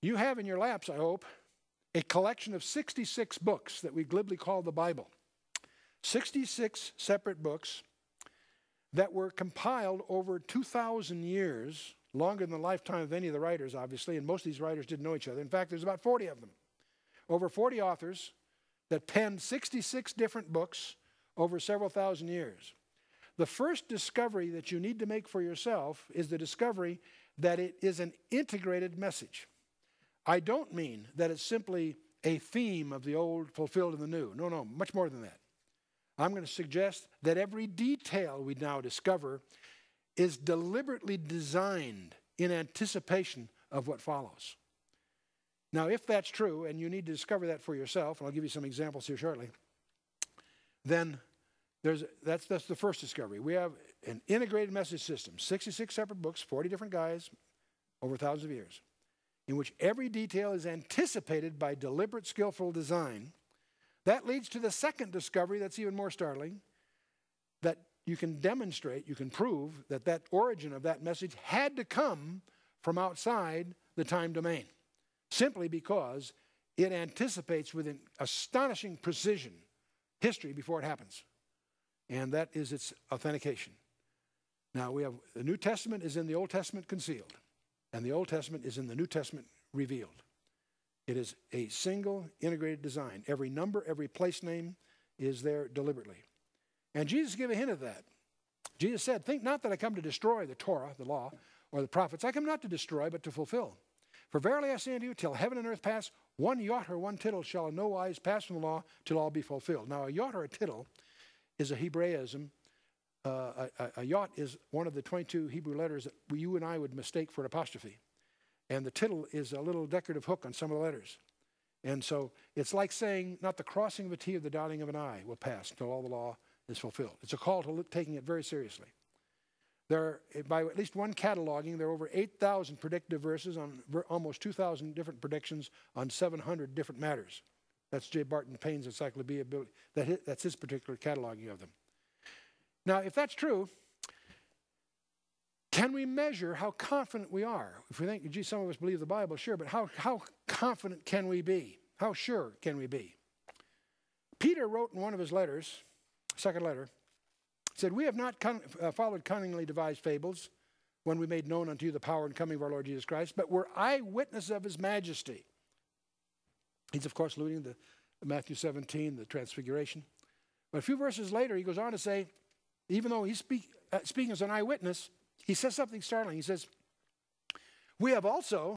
You have in your laps, I hope, a collection of 66 books that we glibly call the Bible. 66 separate books that were compiled over 2,000 years, longer than the lifetime of any of the writers, obviously, and most of these writers didn't know each other. In fact, there's about 40 of them. Over 40 authors that penned 66 different books over several thousand years. The first discovery that you need to make for yourself is the discovery that it is an integrated message. I don't mean that it's simply a theme of the old fulfilled in the new. No, no, much more than that. I'm going to suggest that every detail we now discover is deliberately designed in anticipation of what follows. Now, if that's true, and you need to discover that for yourself, and I'll give you some examples here shortly, then that's the first discovery. We have an integrated message system, 66 separate books, 40 different guys, over thousands of years, in which every detail is anticipated by deliberate, skillful design. That leads to the second discovery that's even more startling, that you can demonstrate, you can prove that that origin of that message had to come from outside the time domain, simply because it anticipates with an astonishing precision history before it happens. And that is its authentication. Now, we have the New Testament is in the Old Testament concealed, and the Old Testament is in the New Testament revealed. It is a single integrated design. Every number, every place name is there deliberately. And Jesus gave a hint of that. Jesus said, "Think not that I come to destroy the Torah, the law, or the prophets. I come not to destroy, but to fulfill. For verily I say unto you, till heaven and earth pass, one jot or one tittle shall in no wise pass from the law till all be fulfilled." Now, a jot or a tittle is a Hebraism. A jot is one of the 22 Hebrew letters that you and I would mistake for an apostrophe. And the tittle is a little decorative hook on some of the letters. And so it's like saying, not the crossing of a T or the dotting of an I will pass until all the law is fulfilled. It's a call to taking it very seriously. There are, by at least one cataloging, there are over 8,000 predictive verses on almost 2,000 different predictions on 700 different matters. That's J. Barton Payne's encyclopedia. That's his particular cataloging of them. Now, if that's true, can we measure how confident we are? If we think, gee, some of us believe the Bible, sure, but how confident can we be? How sure can we be? Peter wrote in one of his letters, second letter, said, "We have not followed cunningly devised fables when we made known unto you the power and coming of our Lord Jesus Christ, but were eyewitnesses of his majesty." He's, of course, alluding to Matthew 17, the transfiguration. But a few verses later, he goes on to say, even though he's speaking as an eyewitness, he says something startling. He says, "We have also